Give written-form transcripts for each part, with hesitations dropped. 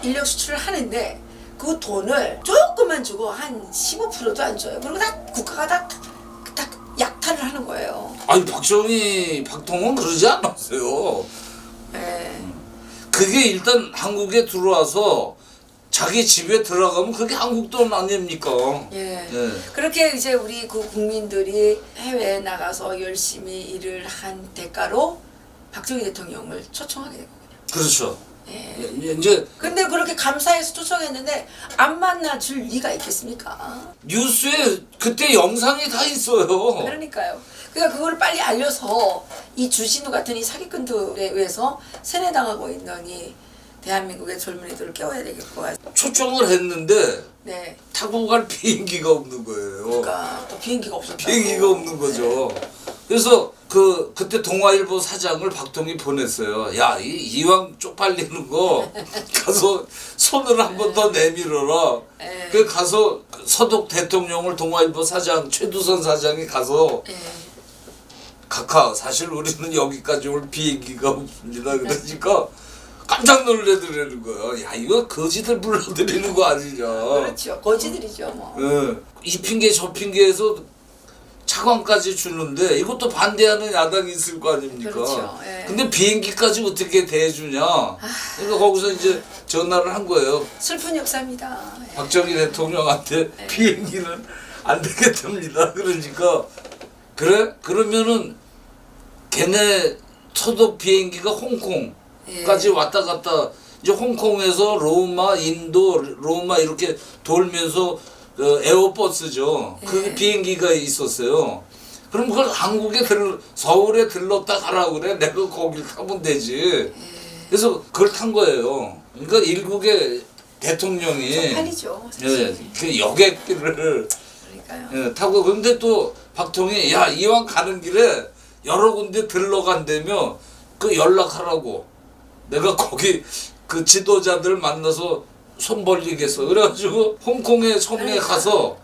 인력 수출을 하는데 그 돈을 조금만 주고 한 15%도 안 줘요. 그리고 다 국가가 다 약탈을 하는 거예요. 아니 박통은 그러지 않았어요. 예. 그게 일단 한국에 들어와서 자기 집에 들어가면 그게 한국 돈 아닙니까? 예. 예. 그렇게 이제 우리 그 국민들이 해외에 나가서 열심히 일을 한 대가로 박정희 대통령을 초청하게 되거든요. 그렇죠. 예. 이제 근데 그렇게 감사해서 초청했는데 안 만나줄 리가 있겠습니까? 뉴스에 그때 영상이 다 있어요. 그러니까요. 그러니까 그걸 빨리 알려서 이 주진우 같은 이 사기꾼들에 의해서 세뇌당하고 있는 이 대한민국의 젊은이들을 깨워야 되겠고. 초청을 했는데 네. 타고 갈 비행기가 없는 거예요. 그러니까 또 비행기가 없었다고. 비행기가 없는 거죠. 그래서 그때 동아일보 사장을 박통이 보냈어요. 야, 이왕 쪽팔리는 거 가서 손을 한 번 더 내밀어라. 네. 그 가서 서독 대통령을 동아일보 사장 최두선 사장이 가서 네. 각하 사실 우리는 여기까지 올 비행기가 없습니다. 그러니까 깜짝 놀래더라는 거야. 야, 이거 거지들 불러들이는 거 아니냐. 그렇죠. 거지들이죠 뭐. 예. 이 핑계 저 핑계에서 차관까지 주는데 이것도 반대하는 야당이 있을 거 아닙니까? 그렇죠. 예. 근데 비행기까지 어떻게 대주냐? 그러니까 거기서 이제 전화를 한 거예요. 슬픈 역사입니다. 예. 박정희 대통령한테 비행기는 안 되겠답니다. 그러니까 그래? 그러면은 걔네 서독 비행기가 홍콩까지 왔다 갔다 이제 홍콩에서 로마, 인도, 로마 이렇게 돌면서 에어버스죠. 그 비행기가 있었어요. 그럼 그걸 한국에 서울에 들렀다 가라 그래. 내가 거길 타면 되지. 그래서 그걸 탄 거예요. 그러니까 일국의 대통령이 쪽팔리죠. 예, 그 여객기를 그러니까요. 타고 근데 또 박통이 야 이왕 가는 길에 여러 군데 들러간다며 그 연락하라고 내가 거기 그 지도자들 만나서 손 벌리겠어. 그래가지고 홍콩에 섬에 가서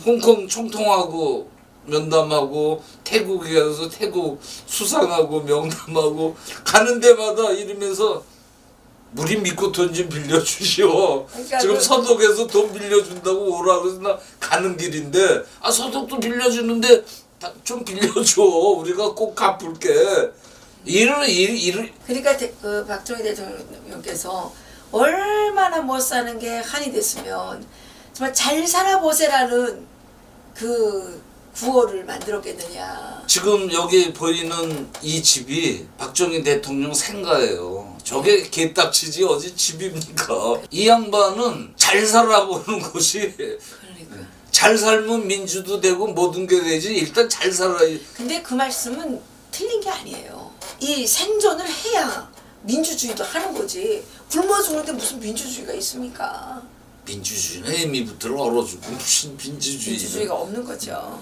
홍콩 총통하고 면담하고 태국에 가서 태국 수상하고 명담하고 가는 데마다 이러면서 우리 믿고 돈 좀 빌려주시오. 그러니까 지금 서독에서 돈 빌려준다고 오라 그래서 나 가는 길인데 아 서독도 빌려주는데 좀 빌려줘. 우리가 꼭 갚을게. 그러니까 그 박정희 대통령께서 얼마나 못 사는 게 한이 됐으면 정말 잘 살아보세라는 그 구호를 만들었겠느냐. 지금 여기 보이는 이 집이 박정희 대통령 생가예요. 저게 개딱지지 어디 집입니까? 이 양반은 잘 살아보는 곳이 그러니까. 잘 살면 민주도 되고 모든 게 되지 일단 잘 살아야. 근데 그 말씀은 틀린 게 아니에요. 이 생존을 해야 민주주의도 하는 거지. 굶어 죽는데 무슨 민주주의가 있습니까? 민주주의는 애미부터 얼어주고 무슨 민주주의가 없는 거죠.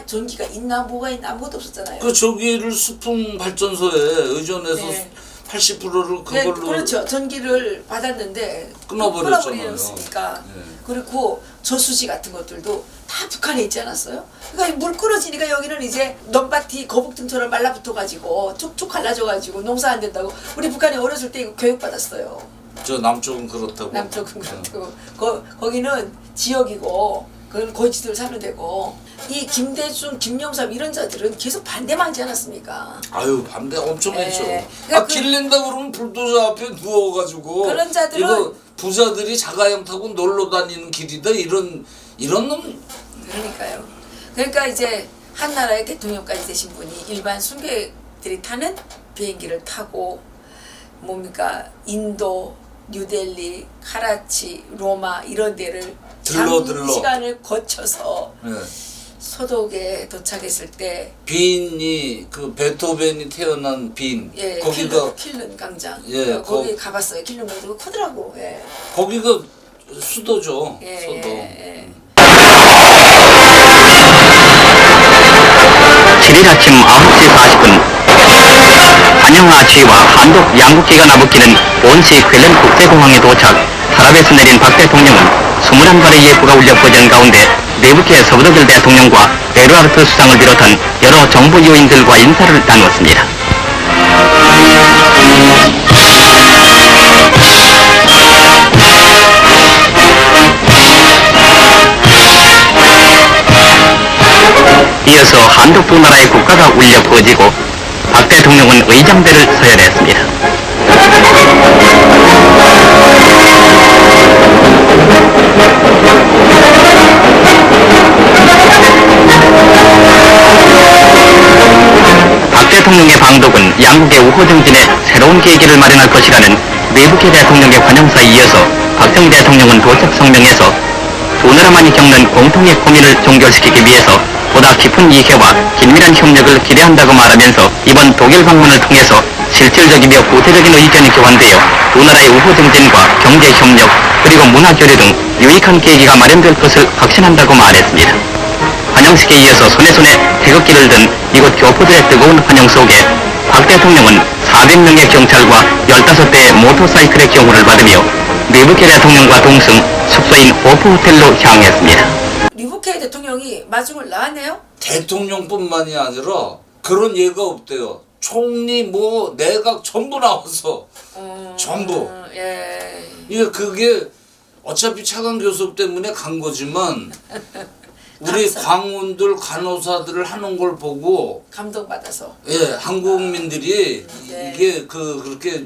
전기가 있나 뭐가 있나 아무것도 없었잖아요. 그 저기를 수풍 발전소에 의존해서 네. 80%를 네, 그걸로 그렇죠. 전기를 받았는데 끊어버렸잖아요. 끊어버렸으니까. 네. 그리고 저수지 같은 것들도 다 북한에 있지 않았어요? 그러니까 물 끊어지니까 여기는 이제 넘바티 거북등처럼 말라붙어가지고 쭉쭉 갈라져가지고 농사 안 된다고. 우리 북한에 어렸을 때 이거 교육받았어요. 저 남쪽은 그렇다고. 남쪽은 그렇고 거기는 지역이고 그건 거지들 사는 데고. 이 김대중, 김영삼 이런 자들은 계속 반대만 하지 않았습니까? 아유 반대 엄청 네. 했죠. 그러니까 길 낸다 그러면 불도저 앞에 누워가지고 그런 자들은 이거 부자들이 자가용 타고 놀러 다니는 길이다 이런 놈. 그러니까요. 그러니까 이제 한 나라의 대통령까지 되신 분이 일반 순교객들이 타는 비행기를 타고 뭡니까 인도, 뉴델리, 카라치, 로마 이런 데를 들러. 장시간을 거쳐서 네. 서독에 도착했을 때 빈이 그 베토벤이 태어난 빈 예, 거기가 킬른 강장 예, 거기 가봤어요. 킬른 강장 크더라고. 예. 거기가 수도죠. 예, 수도. 예. 7일 아침 9시 40분 한영아치와 한독 양국기가 나붙기는 본시 퀼런 국제공항에 도착. 타랍에서 내린 박 대통령은 21발의 예포가 울려 퍼지는 가운데 내부케 서브더길 대통령과 에르하르트 수상을 비롯한 여러 정부 요인들과 인사를 나누었습니다. 이어서 한국 두 나라의 국가가 울려 퍼지고 박 대통령은 의장대를 서열했습니다. 박 대통령의 방독은 양국의 우호 정진에 새로운 계기를 마련할 것이라는 내북해 대통령의 환영사에 이어서 박정희 대통령은 도착 성명에서 두 나라만이 겪는 공통의 고민을 종결시키기 위해서 보다 깊은 이해와 긴밀한 협력을 기대한다고 말하면서 이번 독일 방문을 통해서 실질적이며 구체적인 의견이 교환되어 두 나라의 우호 정진과 경제 협력 그리고 문화 교류 등 유익한 계기가 마련될 것을 확신한다고 말했습니다. 환영식에 이어서 손에 태극기를 든 이곳 교포들의 뜨거운 환영 속에 박 대통령은 400명의 경찰과 15대의 모터사이클의 경호를 받으며 내북해 대통령과 동승 숙소인 호프 호텔로 향했습니다. 리부케 대통령이 마중을 나왔네요. 대통령뿐만이 아니라 그런 예가 없대요. 총리 뭐 내각 전부 나와서 전부. 예. 그게 어차피 차관 교섭 때문에 간 거지만 우리 광운들 간호사들을 하는 걸 보고 감동받아서. 예, 한국민들이 네. 이게 그렇게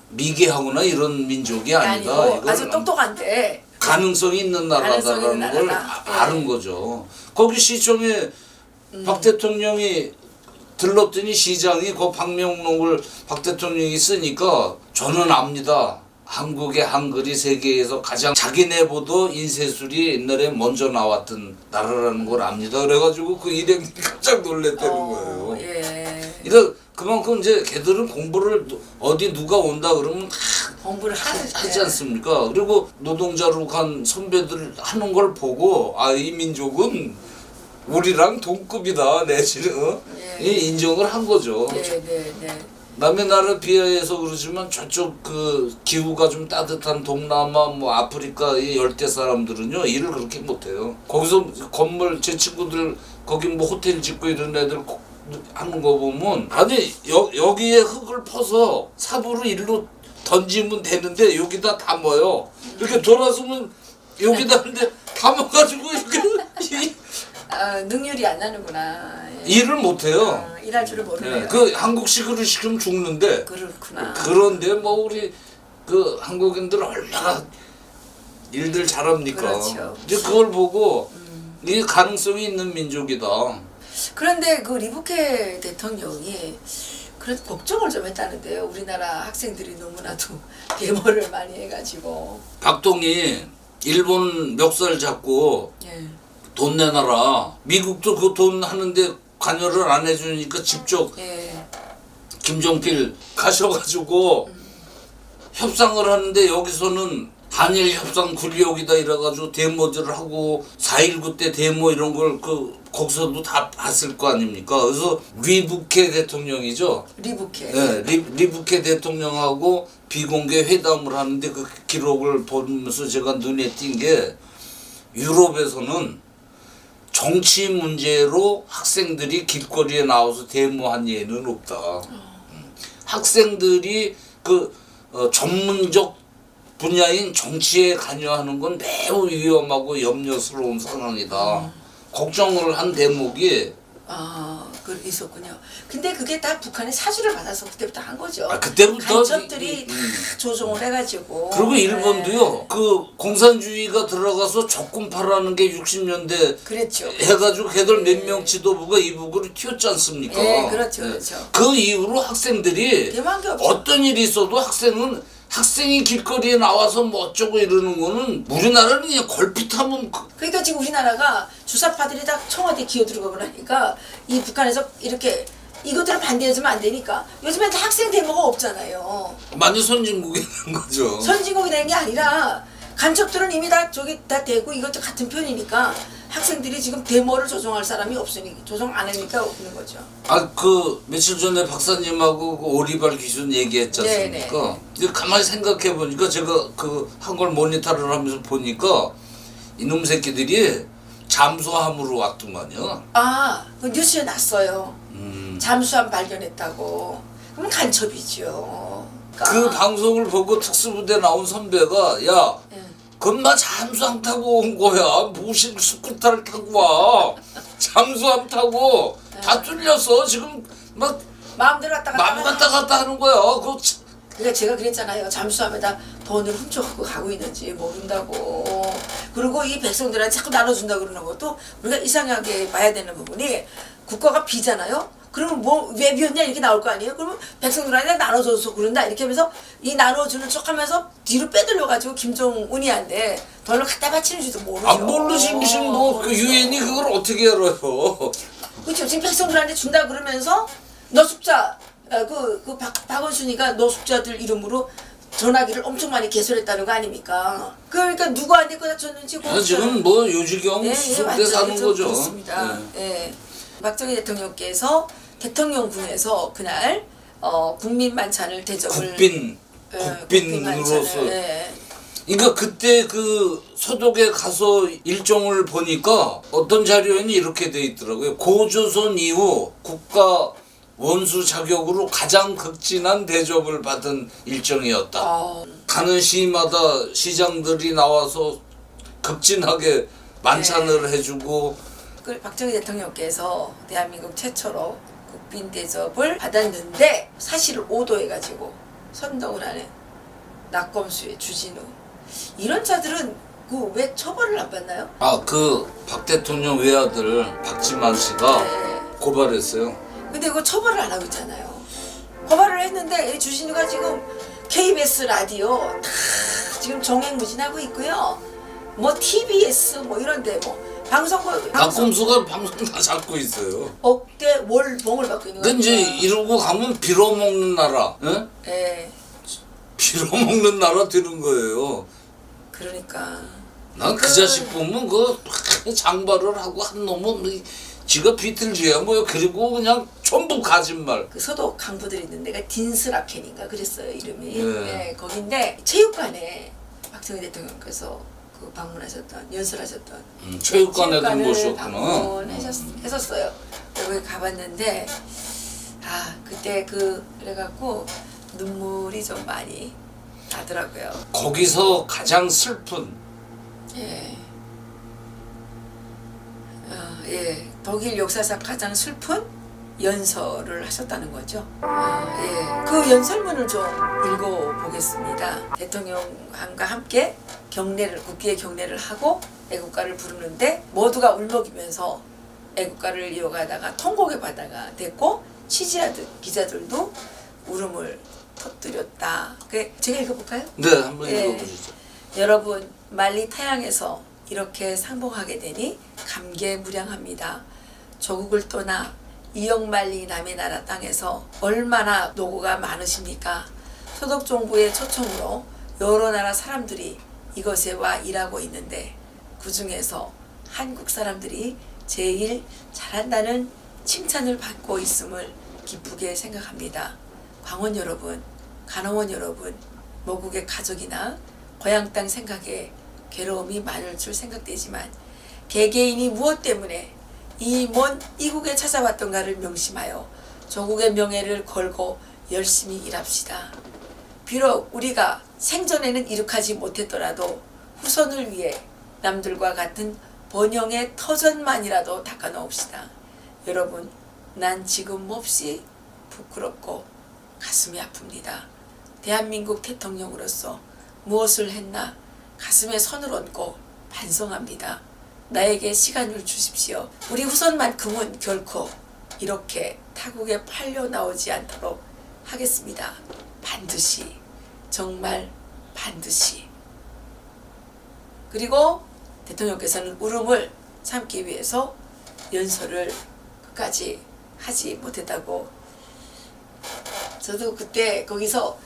미개하거나 이런 민족이 아니다. 아니고 이걸 아주 똑똑한데. 가능성이 있는 가능성이 있는 나라다라는 걸 나라다. 아는 거죠. 거기 시청에 박 대통령이 들렀더니 시장이 그 방명록을 박 대통령이 쓰니까 저는 압니다. 한국의 한글이 세계에서 가장 자기네보다 인쇄술이 옛날에 먼저 나왔던 나라라는 걸 압니다. 그래가지고 그 일행이 깜짝 놀랐다는 거예요. 예. 그만큼 이제 걔들은 공부를 어디 누가 온다 그러면 공부를 하지 않습니까? 그리고 노동자로 간 선배들 하는 걸 보고 이 민족은 우리랑 동급이다 내지는 예. 인정을 한 거죠. 네. 남의 나라 비하해서 그러지만 저쪽 그 기후가 좀 따뜻한 동남아 뭐 아프리카 이 열대 사람들은요 일을 그렇게 못해요. 거기서 건물 제 친구들 거기 뭐 호텔 짓고 이런 애들 하는 거 보면 아니 여기에 흙을 퍼서 삽으로 일로 던지면 되는데 여기다 담아요. 이렇게 돌아서면 여기다 근데 담아가지고 이렇게 능률이 안 나는구나. 예. 일을 못해요. 일할 줄을 모르네요. 네, 그 한국식으로 시키면 죽는데. 그렇구나. 그런데 뭐 우리 그 한국인들 얼마나 일들 잘합니까? 그렇죠. 이제 그걸 보고 이 가능성이 있는 민족이다. 그런데 그 리부케 대통령이 그래도 걱정을 좀 했다는데요. 우리나라 학생들이 너무나도 데모를 많이 해가지고. 박동희 일본 멱살 잡고 예. 돈 내놔라. 미국도 그 돈 하는데 관여를 안 해주니까 직접 예. 김종필 가셔가지고 협상을 하는데 여기서는 한일 협상 굴욕이다 이래가지고 데모들을 하고 4.19 때 데모 이런 걸 거기서도 다 봤을 거 아닙니까? 그래서 리부케 대통령이죠. 리부케. 네, 리부케 대통령하고 비공개 회담을 하는데 그 기록을 보면서 제가 눈에 띈 게 유럽에서는 정치 문제로 학생들이 길거리에 나와서 데모한 예는 없다. 학생들이 전문적 분야인 정치에 관여하는 건 매우 위험하고 염려스러운 상황이다. 걱정을 한 대목이 있었군요. 근데 그게 다 북한의 사주를 받아서 그때부터 한 거죠. 그때부터 간첩들이 다 조종을 해가지고. 그리고 네. 일본도요. 그 공산주의가 들어가서 적군파라는 게 60년대 그랬죠. 해가지고 걔들 몇 명 지도부가 이북으로 튀었지 않습니까? 예, 그렇죠, 그렇죠. 그 이후로 학생들이 대만한 게 없죠. 어떤 일이 있어도 학생이 길거리에 나와서 뭐 어쩌고 이러는 거는 우리나라는 그냥 걸핏하면 그러니까 지금 우리나라가 주사파들이 다 청와대 기어들어가고 나니까 이 북한에서 이렇게 이것들을 반대해주면 안 되니까 요즘엔 다 학생 데모가 없잖아요. 많이 선진국이 된 거죠. 선진국이 된 게 아니라 간첩들은 이미 다 저기 다 되고 이것도 같은 편이니까 학생들이 지금 데모를 조종할 사람이 없으니 조종 안 하니까 없는 거죠. 며칠 전에 박사님하고 그 오리발 기준 얘기했지 않습니까? 근데 가만히 생각해 보니까 제가 한 걸 모니터를 하면서 보니까 이놈 새끼들이 잠수함으로 왔더만요. 그 뉴스에 났어요. 잠수함 발견했다고. 그럼 간첩이죠. 그 방송을 보고 특수부대 나온 선배가 야 예. 건마 잠수함 타고 온 거야. 무슨 스쿠터를 타고 와. 잠수함 타고 다 뚫렸어. 지금 막 마음대로 왔다 마음 갔다 갔다 하는 거야. 그거 그러니까 제가 그랬잖아요. 잠수함에다 돈을 훔쳐갖고 가고 있는지 모른다고. 그리고 이 백성들한테 자꾸 나눠준다 그러는 것도 우리가 이상하게 봐야 되는 부분이 국가가 비잖아요. 그러면 뭐 왜 비었냐 이렇게 나올 거 아니에요. 그러면 백성들한테 나눠줘서 그런다 이렇게 하면서 이 나눠주는 척하면서 뒤로 빼돌려가지고 김정은이한테 돈을 갖다 바치는지도 모르죠. 안 모르지 무슨 뭐그 유엔이 그걸 어떻게 알아요? 그렇죠. 지금 백성들한테 준다 그러면서 노숙자 박원순이가 노숙자들 이름으로 전화기를 엄청 많이 개설했다는 거 아닙니까? 그러니까 누구한테 거다 줬는지 지금 뭐 요지경 예, 수습돼 사는 거죠. 그렇습니다. 예. 박정희 대통령께서 대통령궁에서 그날 국민 만찬을 대접을 국빈으로서. 예. 그러니까 그때 그 서독에 가서 일정을 보니까 어떤 자료에는 이렇게 돼 있더라고요. 고조선 이후 국가 원수 자격으로 가장 극진한 대접을 받은 일정이었다. 가는 시마다 시장들이 나와서 극진하게 만찬을 해주고. 그 박정희 대통령께서 대한민국 최초로 국빈 대접을 받았는데 사실을 오도해가지고 선동을 하는 낙검수의 주진우 이런 자들은 그 왜 처벌을 안 받나요? 그 박 대통령 외아들 박지만 씨가 네. 고발했어요. 근데 그거 처벌을 안 하고 있잖아요. 고발을 했는데 이 주진우가 지금 KBS 라디오 다 지금 정행무진하고 있고요. 뭐 TBS 뭐 이런데 뭐 낙검수가 방송 다 잡고 있어요. 억대 월봉을 받고 있는 근데 거예요. 이제 이러고 가면 빌어먹는 나라, 예? 예. 빌어먹는 나라 되는 거예요. 그러니까. 난 그 자식 보면 그 장발을 하고 한 놈은 뭐 지가 비틀즈야 뭐 그리고 그냥 전부 가진말. 그 서독 강부들 있는 데가 딘스라켄인가 그랬어요 이름이. 네. 예, 거긴데 체육관에 박정희 대통령께서 그 방문하셨던 연설하셨던 체육관에도 체육관을 모셨구나. 했었어요. 거기 가봤는데 그때 그래갖고 눈물이 좀 많이 나더라고요. 거기서 가장 슬픈 예. 예. 독일 역사상 가장 슬픈 연설을 하셨다는 거죠. 예. 그 연설문을 좀 읽어보겠습니다. 대통령과 함께 국기의 경례를 하고 애국가를 부르는데 모두가 울먹이면서 애국가를 이어가다가 통곡의 바다가 됐고 취재하던 기자들도 울음을 터뜨렸다. 제가 읽어볼까요? 네, 한번 예. 읽어보시죠. 여러분 만리 타양에서 이렇게 상봉하게 되니 감개무량합니다. 조국을 떠나 이역만리 남의 나라 땅에서 얼마나 노고가 많으십니까? 소독정부의 초청으로 여러 나라 사람들이 이것에 와 일하고 있는데 그 중에서 한국 사람들이 제일 잘한다는 칭찬을 받고 있음을 기쁘게 생각합니다. 광원 여러분, 간호원 여러분, 모국의 가족이나 고향 땅 생각에 괴로움이 많을 줄 생각되지만 개개인이 무엇 때문에 이 먼 이국에 찾아왔던가를 명심하여 조국의 명예를 걸고 열심히 일합시다. 비록 우리가 생전에는 이룩하지 못했더라도 후손을 위해 남들과 같은 번영의 터전만이라도 닦아놓읍시다. 여러분, 난 지금 몹시 부끄럽고 가슴이 아픕니다. 대한민국 대통령으로서 무엇을 했나 가슴에 손을 얹고 반성합니다. 나에게 시간을 주십시오. 우리 후손만큼은 결코 이렇게 타국에 팔려 나오지 않도록 하겠습니다. 반드시, 정말 반드시. 그리고 대통령께서는 울음을 참기 위해서 연설을 끝까지 하지 못했다고. 저도 그때 거기서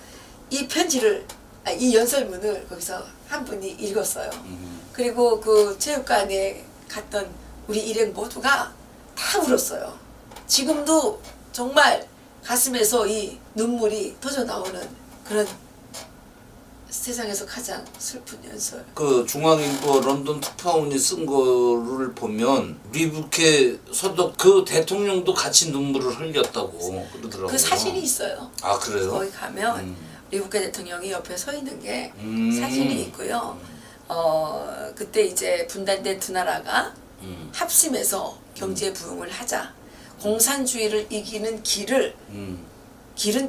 이 편지를 이 연설문을 거기서 한 분이 읽었어요. 그리고 그 체육관에 갔던 우리 일행 모두가 다 울었어요. 지금도 정말 가슴에서 이 눈물이 터져 나오는 그런 세상에서 가장 슬픈 연설. 그 중앙일보 런던 특파원이 쓴 거를 보면 리부케 서독 그 대통령도 같이 눈물을 흘렸다고 그러더라고요. 그 사진이 있어요. 아 그래요? 거기 가면 리부케 대통령이 옆에 서 있는 게 사진이 있고요. 그때 이제 분단된 두 나라가 합심해서 경제 부흥을 하자. 공산주의를 이기는 길은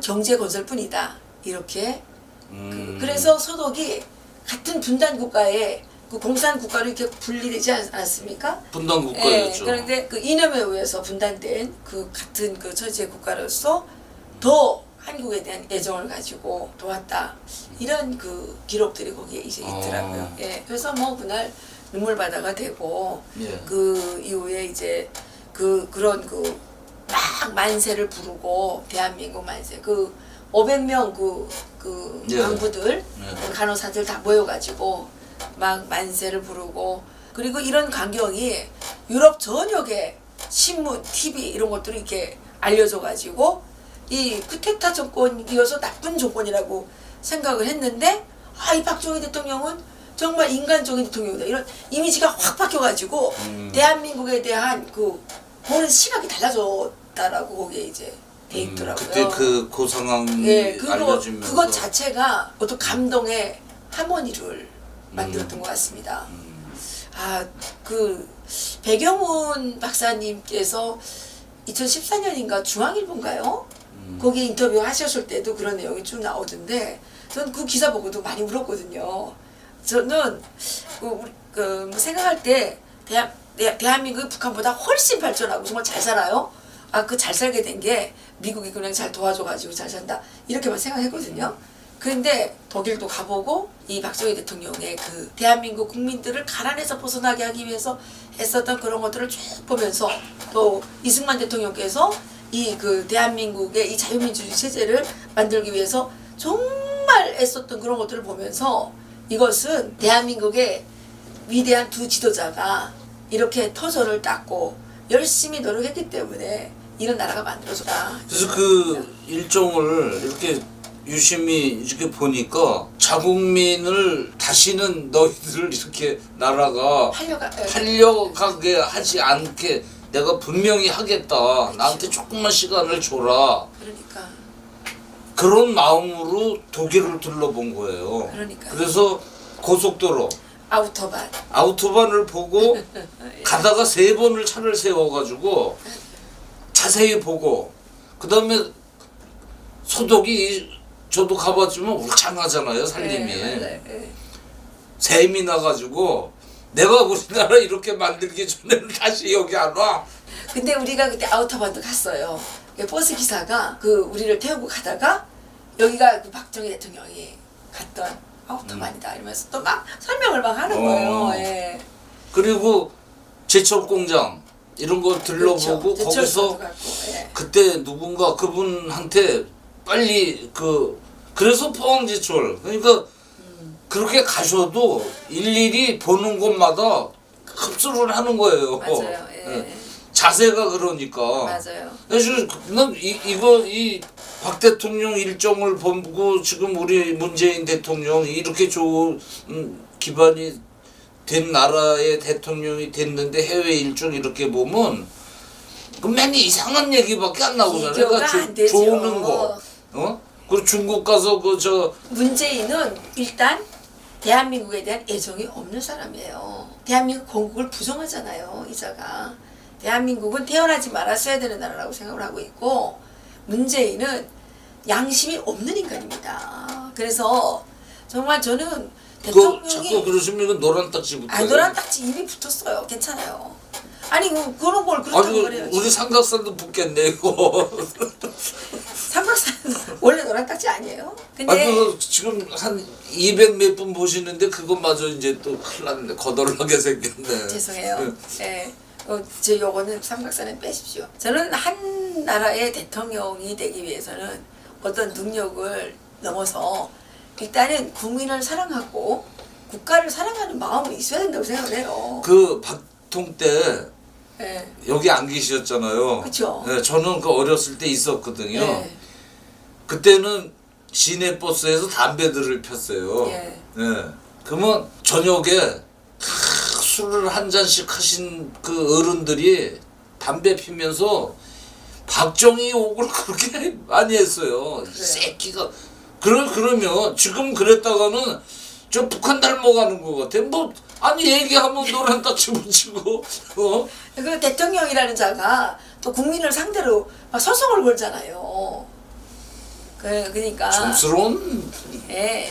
경제 건설뿐이다. 이렇게 그래서 소독이 같은 분단 국가에 그 공산 국가로 이렇게 분리되지 않았습니까? 분단 국가였죠. 그런데 그 이념에 의해서 분단된 그 같은 그 처지의 국가로서 더 한국에 대한 애정을 가지고 도왔다. 이런 그 기록들이 거기에 이제 있더라고요. 예. 그래서 뭐 그날 눈물바다가 되고 예. 그 이후에 이제 그런 그 막 만세를 부르고 대한민국 만세 그 500명 그 예. 간부들 예. 간호사들 다 모여가지고 막 만세를 부르고 그리고 이런 광경이 유럽 전역에 신문, TV 이런 것들이 이렇게 알려져가지고 이 쿠데타 정권이어서 나쁜 정권이라고 생각을 했는데 이 박정희 대통령은 정말 인간적인 대통령이다 이런 이미지가 확 바뀌어가지고 대한민국에 대한 그 보는 시각이 달라졌다라고 거기에 이제 돼 있더라고요. 그때 그 상황이 예, 알려지면서 그것 자체가 어떤 감동의 하모니를 만들었던 것 같습니다. 그 배경훈 박사님께서 2014년인가 중앙일보인가요? 거기 인터뷰 하셨을 때도 그런 내용이 쭉 나오던데 저는 그 기사 보고도 많이 울었거든요. 저는 생각할 때 대한민국이 북한보다 훨씬 발전하고 정말 잘 살아요. 그 잘 살게 된 게 미국이 그냥 잘 도와줘가지고 잘 산다 이렇게만 생각했거든요. 그런데 독일도 가보고 이 박정희 대통령의 그 대한민국 국민들을 가난에서 벗어나게 하기 위해서 애썼던 그런 것들을 쭉 보면서 또 이승만 대통령께서 이 그 대한민국의 이 자유민주주의 체제를 만들기 위해서 정말 애썼던 그런 것들을 보면서 이것은 대한민국의 위대한 두 지도자가 이렇게 터전을 닦고 열심히 노력했기 때문에 이런 나라가 만들어졌다. 그래서 그 일정을 이렇게 유심히 이렇게 보니까 자국민을 다시는 너희들 이렇게 나라가 하려가게 하지 않게 내가 분명히 하겠다. 나한테 조금만 시간을 줘라. 그러니까. 그런 마음으로 독일을 둘러본 거예요. 그러니까요. 그래서 고속도로 아우토반을 보고 가다가 3번을 차를 세워가지고 자세히 보고 그 다음에 소독이 저도 가봤지만 울창하잖아요 살림이. 네. 샘이 나가지고 내가 우리나라 이렇게 만들기 전에는 다시 여기 안 와. 근데 우리가 그때 아우토반도 갔어요. 버스 기사가 우리를 태우고 가다가 여기가 그 박정희 대통령이 갔던 아우토반이다 이러면서 또 막 설명을 막 하는 거예요. 예. 그리고 제철 공장 이런 거 들러보고 그렇죠. 거기서 예. 그때 누군가 그분한테 빨리 그래서 포항제철 그러니까 그렇게 가셔도 일일이 보는 곳마다 흡수를 하는 거예요. 맞아요. 예. 자세가 그러니까. 맞아요. 그래서 난 이 박 대통령 일정을 보고 지금 우리 문재인 대통령이 이렇게 좋은 기반이 된 나라의 대통령이 됐는데 해외 일정 이렇게 보면 그 맨 이상한 얘기밖에 안 나오잖아요. 비교가 안 되죠. 좋은 거. 그리고 중국 가서 문재인은 일단 대한민국에 대한 애정이 없는 사람이에요. 대한민국 건국을 부정하잖아요. 이자가. 대한민국은 태어나지 말았어야 되는 나라라고 생각을 하고 있고 문재인은 양심이 없는 인간입니다. 그래서 정말 저는 대통령이 자꾸 그러시면 이건 노란 딱지 붙어요. 노란 딱지 이미 붙었어요. 괜찮아요. 아니 그런 걸 그렇다고 말해야지. 우리 삼각산도 붙겠네 이거. 삼각산 원래 노란 딱지 아니에요? 근데 지금 한 200 몇 분 보시는데 그것마저 이제 또 큰일 났네. 거덜나게 생겼네. 죄송해요. 네. 제 요거는 삼각산에 빼십시오. 저는 한 나라의 대통령이 되기 위해서는 어떤 능력을 넘어서 일단은 국민을 사랑하고 국가를 사랑하는 마음이 있어야 된다고 생각을 해요. 그 박통 때 네. 여기 안 계셨잖아요. 그쵸. 네, 저는 그 어렸을 때 있었거든요. 네. 그때는 시내버스에서 담배들을 폈어요. 예. 네. 그러면 저녁에 술을 한 잔씩 하신 그 어른들이 담배 피면서 박정희 욕을 그렇게 많이 했어요. 이 새끼가. 그러면 지금 그랬다가는 저 북한 닮아가는 것 같아. 뭐 아니 얘기하면 노래는 딱 집어치고 그 대통령이라는 자가 또 국민을 상대로 막 서성을 걸잖아요. 그러니까 촌스러운 예,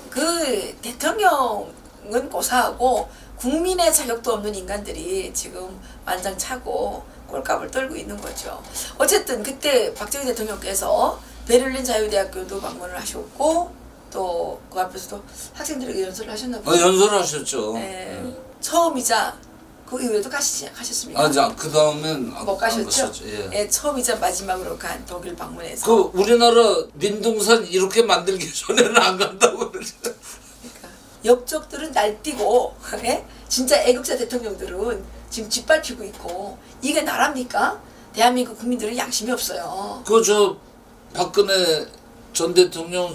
그 대통령은 고사하고 국민의 자격도 없는 인간들이 지금 완장 차고 꼴값을 떨고 있는 거죠. 어쨌든 그때 박정희 대통령께서 베를린 자유대학교도 방문을 하셨고 또 그 앞에서도 학생들에게 연설을 하셨나 봐요. 연설하셨죠. 예, 처음이자 그 이후에도 가셨습니까? 그 다음엔 못 가셨죠? 예. 예, 처음이자 마지막으로 간 독일 방문에서 그 우리나라 민둥산 이렇게 만들기 전에는 안 간다고 그러죠. 그러니까 옆쪽들은 날뛰고 예? 진짜 애국자 대통령들은 지금 짓밟히고 있고 이게 나랍니까? 대한민국 국민들은 양심이 없어요. 그 저 박근혜 전 대통령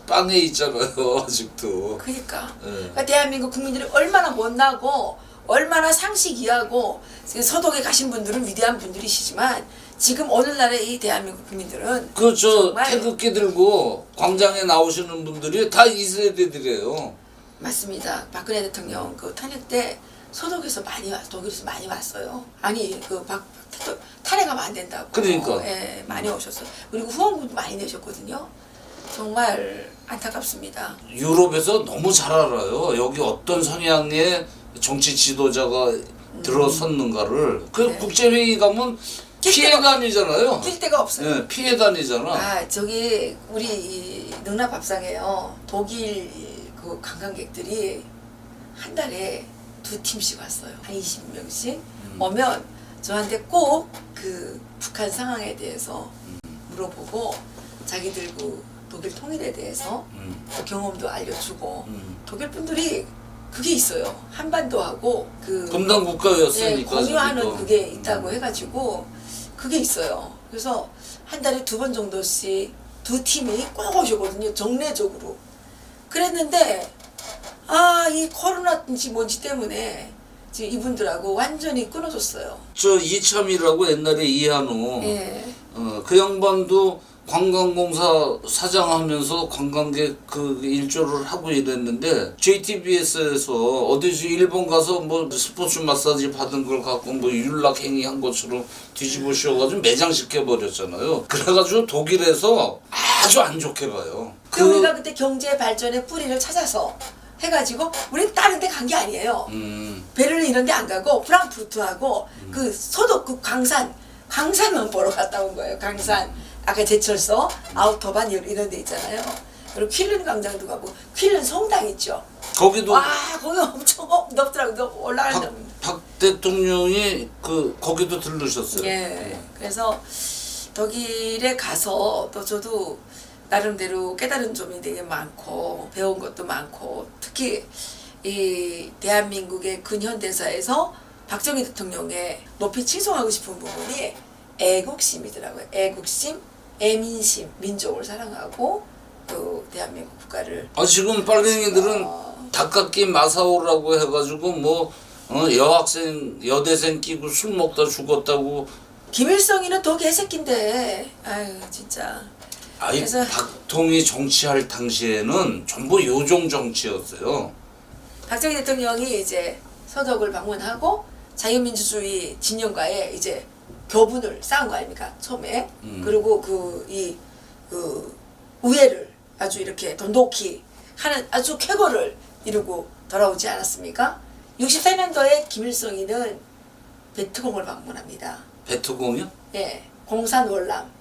빵에 있잖아요 아직도. 그러니까, 예. 그러니까 대한민국 국민들이 얼마나 못나고 얼마나 상식이하고 서독에 가신 분들은 위대한 분들이시지만 지금 오늘날의 이 대한민국 국민들은 그 저 정말 태극기 들고 광장에 나오시는 분들이 다 2세대들이에요. 맞습니다. 박근혜 대통령 그 탄핵 때 서독에서 독일에서 많이 왔어요. 아니 탄핵하면 안 된다고. 그러니까. 예, 많이 오셨어요. 그리고 후원금도 많이 내셨거든요. 정말 안타깝습니다. 유럽에서 너무 잘 알아요. 여기 어떤 성향의 정치 지도자가 들어섰는가를. 그 네. 국제회의 가면 피해 다니잖아요. 뛸 데가 없어요. 예, 피해 다니잖아. 아 저기 우리 이 능라밥상에요. 독일 그 관광객들이 한 달에 2팀씩 왔어요. 한 20명씩 오면 저한테 꼭 그 북한 상황에 대해서 물어보고 자기들 그 독일 통일에 대해서 또 경험도 알려주고 독일 분들이 그게 있어요. 한반도하고 그 분단 국가였으니까. 공유하는 저기도. 그게 있다고 해가지고 그게 있어요. 그래서 한 달에 2번 정도씩 2팀이 꼭 오시거든요. 정례적으로. 그랬는데 이 코로나인지 뭔지 때문에 지금 이분들하고 완전히 끊어졌어요. 저 이참이라고 옛날에 이한우. 예. 그 양반도 관광공사 사장하면서 관광객 그 일조를 하고 이랬는데 JTBS에서 어디서 일본 가서 뭐 스포츠 마사지 받은 걸 갖고 뭐 윤락행위 한 것처럼 뒤집어 씌워가지고 매장시켜 버렸잖아요. 그래가지고 독일에서 아주 안 좋게 봐요. 우리가 그때 경제 발전의 뿌리를 찾아서 해가지고 우리는 다른 데 간 게 아니에요. 베를린 이런 데 안 가고 프랑크푸르트하고 그 서독 그 광산만 보러 갔다 온 거예요. 광산. 아까 제철소, 아우토반 이런 데 있잖아요. 그리고 퀼른 광장도 가고 퀼른 성당 있죠. 거기도 거기 엄청 높더라고요. 올라가는 박 대통령이 거기도 들르셨어요. 예. 그래서 독일에 가서 또 저도 나름대로 깨달은 점이 되게 많고 배운 것도 많고 특히 이 대한민국의 근현대사에서 박정희 대통령의 높이 칭송하고 싶은 부분이 애국심이더라고요. 애국심, 애민심, 민족을 사랑하고 그 대한민국 국가를 지금 빨갱이들은 닭깎기 마사오라고 해가지고 뭐 여대생 끼고 술 먹다 죽었다고. 김일성이는 더 개새끼인데 아유 진짜. 아이 그래서 박통이 정치할 당시에는 전부 요종 정치였어요. 박정희 대통령이 이제 서독을 방문하고 자유민주주의 진영과의 이제 교분을 쌓은 거 아닙니까 처음에. 그리고 그 우애를 아주 이렇게 돈독히 하는 아주 쾌거를 이루고 돌아오지 않았습니까? 64년도에 김일성이는 베트공을 방문합니다. 베트공이요? 예, 공산월남.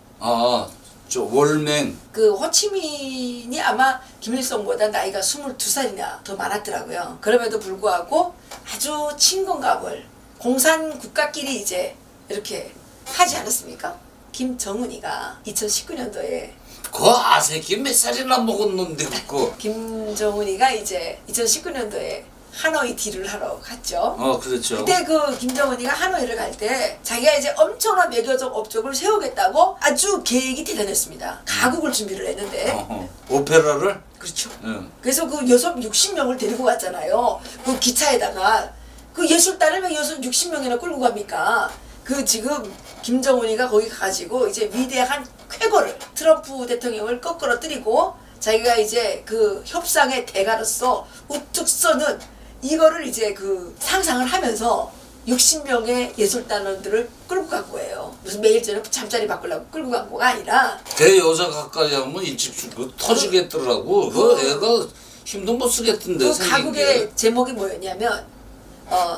저 월맹. 그 호치민이 아마 김일성보다 나이가 22살이나 더 많았더라고요. 그럼에도 불구하고 아주 친근감을 공산 국가끼리 이제 이렇게 하지 않았습니까? 김정은이가 2019년도에 그 아새끼 몇 살이나 먹었는데 그거. 김정은이가 이제 2019년도에 하노이 딜을 하러 갔죠. 그렇죠. 그때 그 김정은이가 하노이를 갈 때 자기가 이제 엄청난 외교적 업적을 세우겠다고 아주 계획이 대단했습니다. 가국을 준비를 했는데 오페라를? 그렇죠. 응. 그래서 그 여성 60명을 데리고 갔잖아요. 그 기차에다가 그 예술단을 왜 여성 60명이나 끌고 갑니까? 그 지금 김정은이가 거기 가지고 이제 위대한 쾌거를 트럼프 대통령을 거꾸로 뜨리고 자기가 이제 그 협상의 대가로서 우뚝 서는 이거를 이제 그 상상을 하면서 60명의 예술단원들을 끌고 간 거예요. 무슨 매일 저녁 잠자리 바꾸려고 끌고 간 거가 아니라 대 여자 가까이 하면 일찍 죽고 터지겠더라고. 그 애가 힘도 못 쓰겠던데 그 생긴 가국의 게. 제목이 뭐였냐면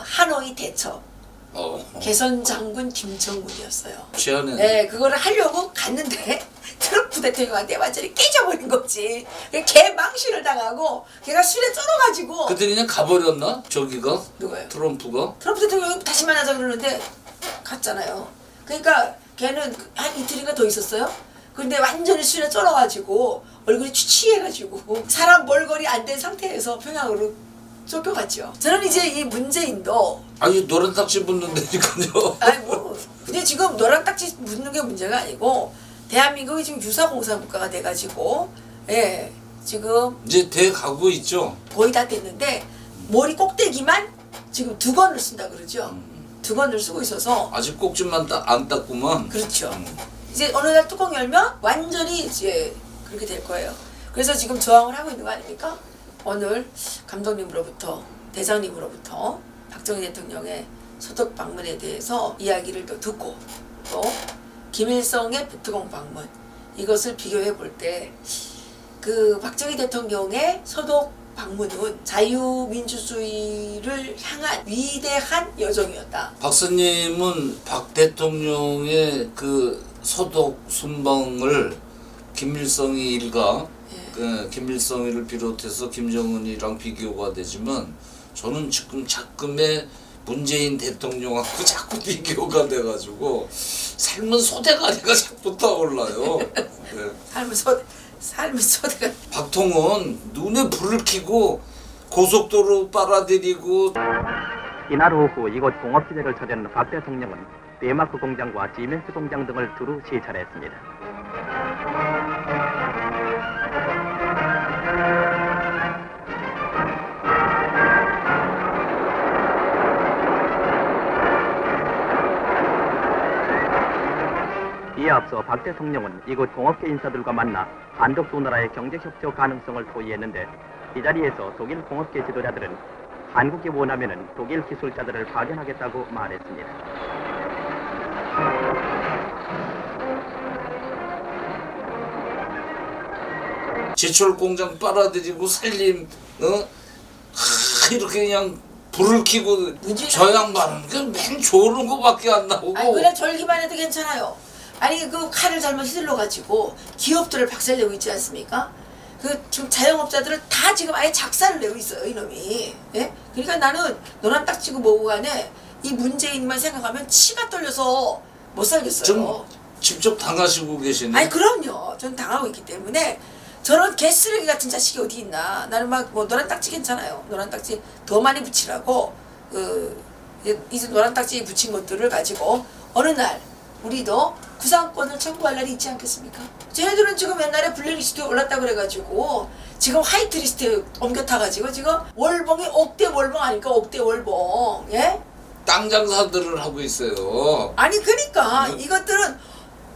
하노이 대첩 어. 개선 장군 김정은이었어요. 제안에 네, 그거를 하려고 갔는데 트럼프 대통령한테 완전히 깨져버린 거지. 걔 망신을 당하고 걔가 술에 쩔어가지고 그때 그냥 가버렸나? 저기가 누가요? 트럼프가? 트럼프 대통령이 다시 만나자 그러는데 갔잖아요. 그러니까 걔는 한 이틀인가 더 있었어요. 근데 완전히 술에 쩔어가지고 얼굴이 취해가지고 사람 몰골이 안 된 상태에서 평양으로 쫓겨갔죠. 저는 이제 이 문재인도 아니 노란 딱지 붙는다니까요. 아니 뭐 근데 지금 노란 딱지 묻는 게 문제가 아니고 대한민국이 지금 유사공사 국가가 돼가지고 예 지금 이제 대 가고 있죠. 거의 다 됐는데 머리 꼭대기만 지금 두건을 쓴다 그러죠. 두건을 쓰고 있어서 아직 꼭지만 안 땄구만. 그렇죠. 이제 어느 날 뚜껑 열면 완전히 이제 그렇게 될 거예요. 그래서 지금 저항을 하고 있는 거 아닙니까? 오늘 감독님으로부터 대장님으로부터 박정희 대통령의 소독 방문에 대해서 이야기를 또 듣고 또 김일성의 베트콩 방문 이것을 비교해 볼 때 그 박정희 대통령의 소독 방문은 자유민주주의를 향한 위대한 여정이었다. 박사님은 박 대통령의 그 소독 순방을 김일성이 일가 김일성이를 비롯해서 김정은이랑 비교가 되지만 저는 지금 자금의 문재인 대통령하고 자꾸 비교가 돼가지고 삶은 소대가리가 자꾸 떠올라요. 네. 삶은 소대가 박통은 눈에 불을 켜고 고속도로 빨아들이고 이날 오후 이곳 공업지대를 찾은 박 대통령은 데마크 공장과 시멘트 공장 등을 두루 시찰했습니다. 이에 앞서 박 대통령은 이곳 공업계 인사들과 만나 한독 두 나라의 경제협조 가능성을 토의했는데 이 자리에서 독일 공업계 지도자들은 한국이 원하면은 독일 기술자들을 파견하겠다고 말했습니다. 제철 공장 빨아들이고 살림 이렇게 그냥 불을 켜고 저 양반은 그냥 맨 좋은 거밖에 안 나오고. 아니 그냥 절기만 해도 괜찮아요. 아니 그 칼을 잘못 휘둘러 가지고 기업들을 박살내고 있지 않습니까? 그 지금 자영업자들을 다 지금 아예 작살을 내고 있어요 이놈이. 예? 그러니까 나는 노란 딱지고 뭐고 간에 이 문재인만 생각하면 치가 떨려서 못 살겠어요. 좀 직접 당하시고 계시네. 아니 그럼요. 전 당하고 있기 때문에 저런 개쓰레기 같은 자식이 어디 있나. 나는 막 뭐 노란 딱지 괜찮아요. 노란 딱지 더 많이 붙이라고 이제 노란 딱지 붙인 것들을 가지고 어느 날 우리도 구상권을 청구할 날이 있지 않겠습니까? 쟤네들은 지금 옛날에 블랙리스트에 올랐다 그래가지고 지금 화이트리스트에 옮겨 타가지고 지금 월봉이 억대 월봉 아닐까 억대 월봉. 예? 땅 장사들을 하고 있어요. 아니 그러니까 이것들은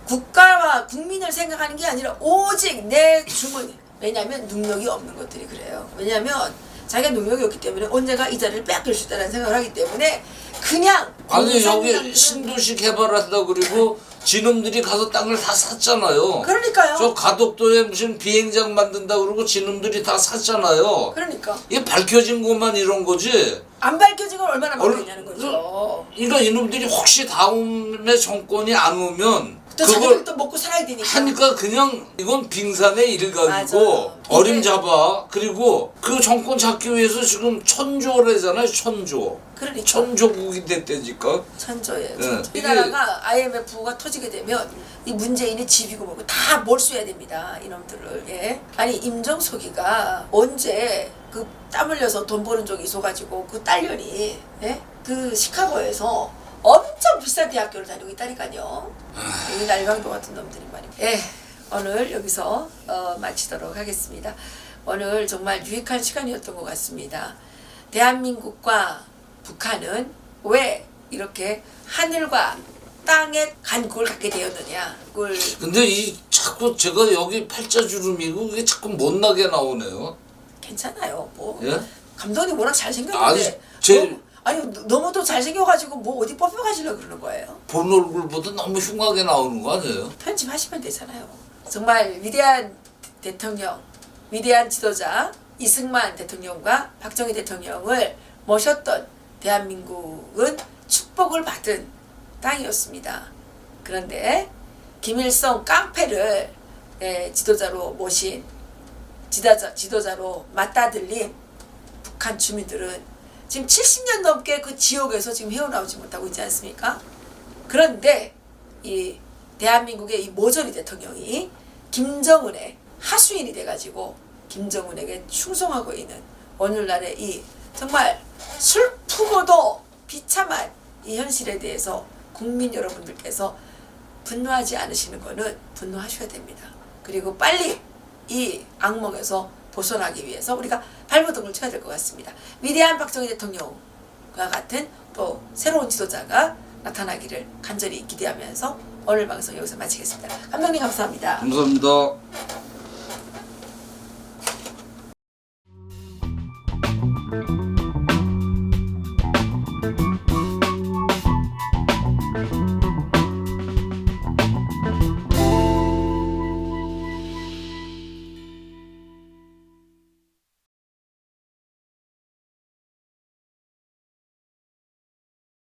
국가와 국민을 생각하는 게 아니라 오직 내 주머니. 왜냐하면 능력이 없는 것들이 그래요. 왜냐하면 자기가 능력이 없기 때문에 언젠가 이 자리를 빼앗길 수 있다는 생각을 하기 때문에 그냥 아니 여기 공산당들은- 신도시 개발한다 그리고 지놈들이 가서 땅을 다 샀잖아요. 그러니까요. 저 가덕도에 무슨 비행장 만든다 그러고 지놈들이 다 샀잖아요. 그러니까 이게 밝혀진 것만 이런 거지. 안 밝혀진 건 얼마나 많겠냐는 거죠. 그러니까 이놈들이 혹시 다음에 정권이 안 오면 또 그걸 자기들도 먹고 살아야 되니까. 하니까 그냥 이건 빙산의 일각이고 맞아요. 어림잡아. 그리고 그 정권 잡기 위해서 지금 천조래잖아요. 천조. 그러니까 천조국이 됐다니까. 천조예요. 네. 천조. 이 이게- 나라가 IMF가 터지게 되면 이 문재인이 집이고 뭐고 다 몰수해야 됩니다. 이놈들을. 예. 아니 임종석이가 언제 그 땀 흘려서 돈 버는 쪽이 있어가지고 그 딸년이 예? 그 시카고에서 엄청 비싼 대학교를 다니고 있다니까요. 이 날강도 같은 놈들이 말이에요. 예. 오늘 여기서 마치도록 하겠습니다. 오늘 정말 유익한 시간이었던 것 같습니다. 대한민국과 북한은 왜 이렇게 하늘과 땅의 간국을 갖게 되었느냐. 그걸 근데 이 자꾸 제가 여기 팔자주름이고 그게 자꾸 못나게 나오네요. 괜찮아요. 뭐 예? 감독님 워낙 잘생겼는데 너무도 잘생겨가지고 뭐 어디 뽑혀가시려고 그러는 거예요. 본 얼굴보다 너무 흉하게 나오는 거 아니에요? 편집하시면 되잖아요. 정말 위대한 대통령, 위대한 지도자 이승만 대통령과 박정희 대통령을 모셨던 대한민국은 축복을 받은 땅이었습니다. 그런데 김일성 깡패를 지도자로 모신 지도자로 맞다들린 북한 주민들은 지금 70년 넘게 그 지옥에서 지금 헤어나오지 못하고 있지 않습니까? 그런데 이 대한민국의 이 모조리 대통령이 김정은의 하수인이 돼가지고 김정은에게 충성하고 있는 오늘날의 이 정말 슬프고도 비참한 이 현실에 대해서 국민 여러분들께서 분노하지 않으시는 거는 분노하셔야 됩니다. 그리고 빨리 이 악몽에서 벗어나기 위해서 우리가 발버둥을 쳐야 될 것 같습니다. 위대한 박정희 대통령과 같은 또 새로운 지도자가 나타나기를 간절히 기대하면서 오늘 방송 여기서 마치겠습니다. 감독님 감사합니다. 감사합니다.